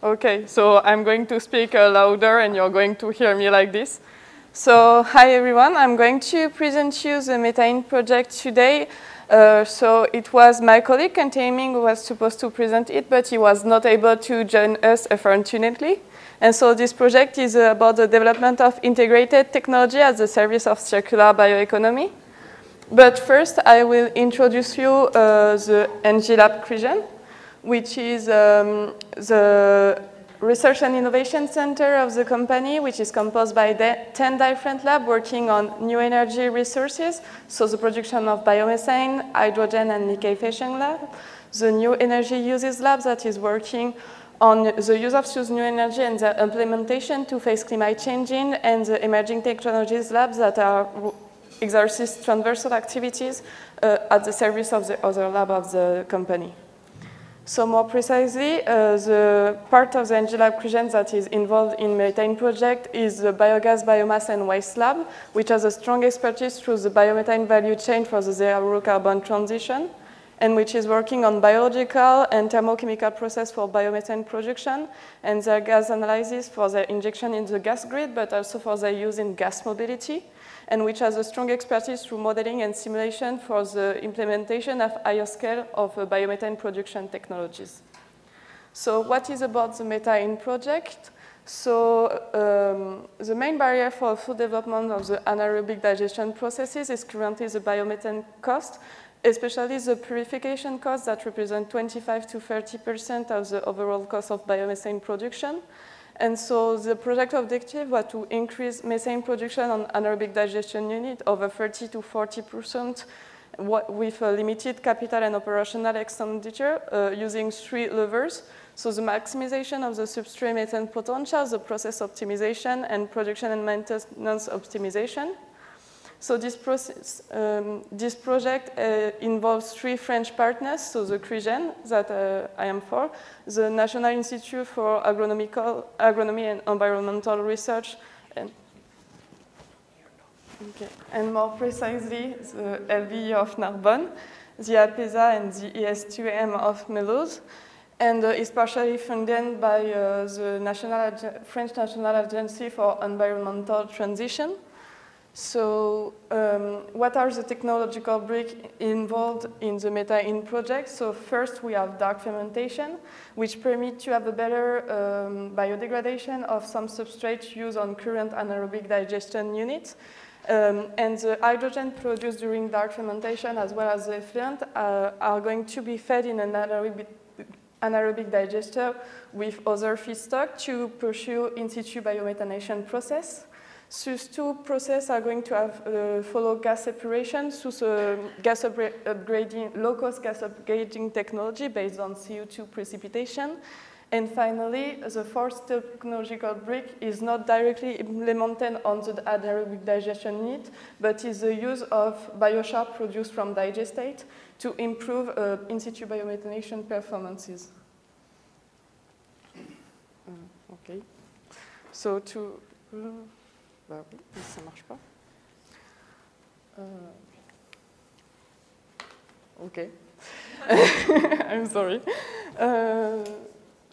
Okay, so I'm going to speak louder and you're going to hear me like this. So, hi everyone, I'm going to present you the Metha-HYn project today. So it was my colleague, Quentin, who was supposed to present it, but he was not able to join us, unfortunately. And so this project is about the development of integrated technology at the service of circular bioeconomy. But first, I will introduce you the ENGIE lab CRIGEN, which is the Research and Innovation Center of the company, which is composed by 10 different labs working on new energy resources, so the production of biomethane, hydrogen, and liquefaction lab. The new energy uses lab that is working on the use of new energy and the implementation to face climate change, and the emerging technologies labs that are exercise transversal activities at the service of the other lab of the company. So more precisely, the part of the ENGIE lab CRIGEN that is involved in Metha-HYn project is the biogas, biomass, and waste lab, which has a strong expertise through the biomethane value chain for the zero carbon transition, and which is working on biological and thermochemical process for biomethane production, and their gas analysis for their injection in the gas grid, but also for their use in gas mobility, and which has a strong expertise through modeling and simulation for the implementation of higher scale of biomethane production technologies. So what is about the Metha-HYn project? So the main barrier for full development of the anaerobic digestion processes is currently the biomethane cost, especially the purification cost that represent 25 to 30% of the overall cost of biomethane production. And so the project objective was to increase methane production on anaerobic digestion unit over 30 to 40% with a limited capital and operational expenditure using 3 levers. So the maximization of the substrate methane potential, the process optimization, and production and maintenance optimization. So this project involves 3 French partners, so the CRIGEN, that I am for, the National Institute for Agronomy and Environmental Research, and more precisely, the LFE of Narbonne, the APESA and the IS2M of Mulhouse, and is partially funded by the French National Agency for Environmental Transition. So what are the technological bricks involved in the Metha-HYn project? So first we have dark fermentation, which permits to have a better biodegradation of some substrates used on current anaerobic digestion units. And the hydrogen produced during dark fermentation as well as the effluent are going to be fed in an anaerobic digester with other feedstock to pursue in situ biomethanation process. These 2 processes are going to have follow gas separation through the gas upgrading, low-cost gas upgrading technology based on CO2 precipitation. And finally, the 4th technological brick is not directly implemented on the anaerobic digestion unit, but is the use of biochar produced from digestate to improve in situ biomethanation performances. Okay. So to... Bah oui, mais ça ne marche pas. OK. I'm sorry.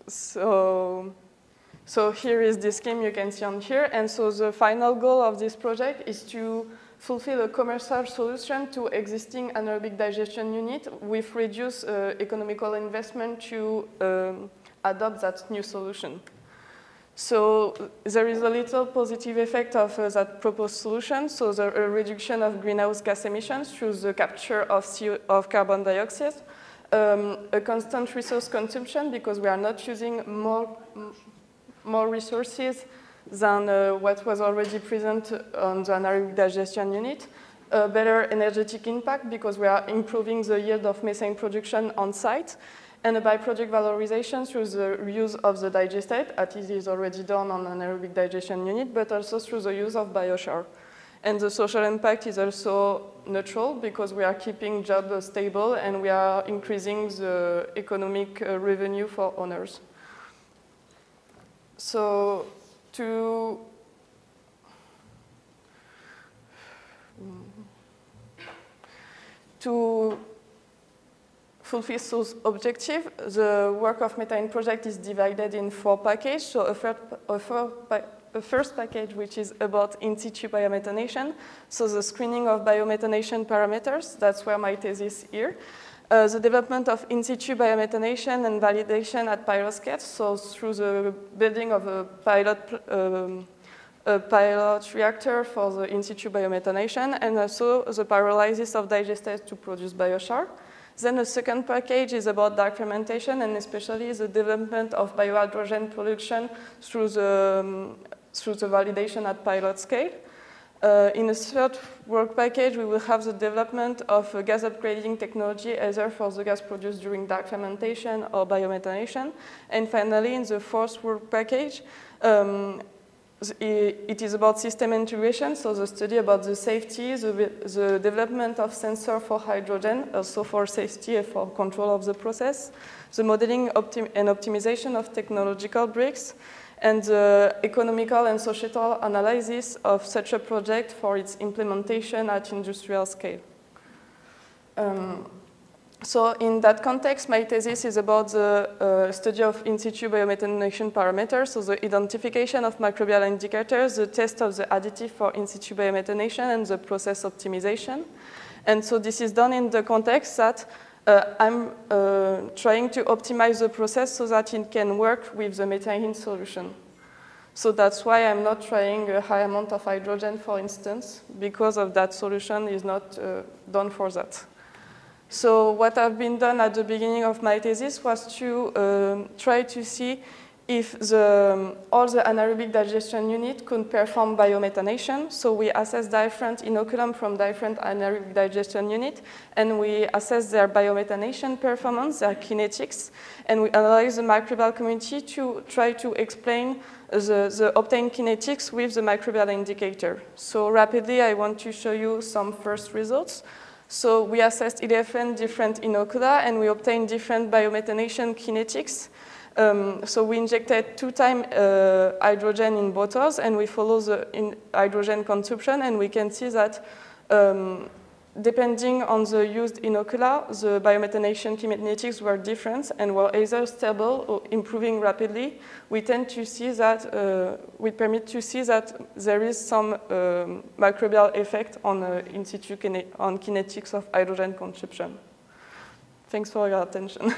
So here is the scheme you can see on here. And so the final goal of this project is to fulfill a commercial solution to existing anaerobic digestion unit with reduced economical investment to adopt that new solution. So there is a little positive effect of that proposed solution, so the reduction of greenhouse gas emissions through the capture of carbon dioxide, a constant resource consumption because we are not using more resources than what was already present on the anaerobic digestion unit, a better energetic impact because we are improving the yield of methane production on site, and a byproduct valorization through the use of the digestate, as it is already done on an anaerobic digestion unit, but also through the use of biochar. And the social impact is also neutral because we are keeping jobs stable and we are increasing the economic revenue for owners. So to fulfill those objectives, the work of methane project is divided in 4 packages. So a first package, which is about in situ biomethanation, so the screening of biomethanation parameters, that's where my thesis here. The development of in situ biomethanation and validation at pilot scale, so through the building of a pilot reactor for the in situ biomethanation, and also the pyrolysis of digestate to produce biochar. Then the second package is about dark fermentation, and especially the development of biohydrogen production through the validation at pilot scale. In the third work package, we will have the development of a gas upgrading technology, either for the gas produced during dark fermentation or biomethanation. And finally, in the fourth work package, it is about system integration, so the study about the safety, the development of sensor for hydrogen, also for safety and for control of the process, the modeling and optimization of technological bricks, and the economical and societal analysis of such a project for its implementation at industrial scale. So in that context, my thesis is about the study of in situ biomethanation parameters, so the identification of microbial indicators, the test of the additive for in situ biomethanation, and the process optimization. And so this is done in the context that I'm trying to optimize the process so that it can work with the Metha-HYn solution. So that's why I'm not trying a high amount of hydrogen, for instance, because of that solution is not done for that. So what I've been done at the beginning of my thesis was to try to see if all the anaerobic digestion units could perform biomethanation. So we assess different inoculum from different anaerobic digestion units, and we assess their biomethanation performance, their kinetics, and we analyze the microbial community to try to explain the obtained kinetics with the microbial indicator. So rapidly, I want to show you some first results. So we assessed 11 different inocula, and we obtained different biomethanation kinetics. So we injected 2 times hydrogen in bottles, and we follow the hydrogen consumption, and we can see that depending on the used inocula, the biomethanation kinetics were different and were either stable or improving rapidly. We tend to see that, we permit to see that there is some microbial effect on in situ on kinetics of hydrogen consumption. Thanks for your attention.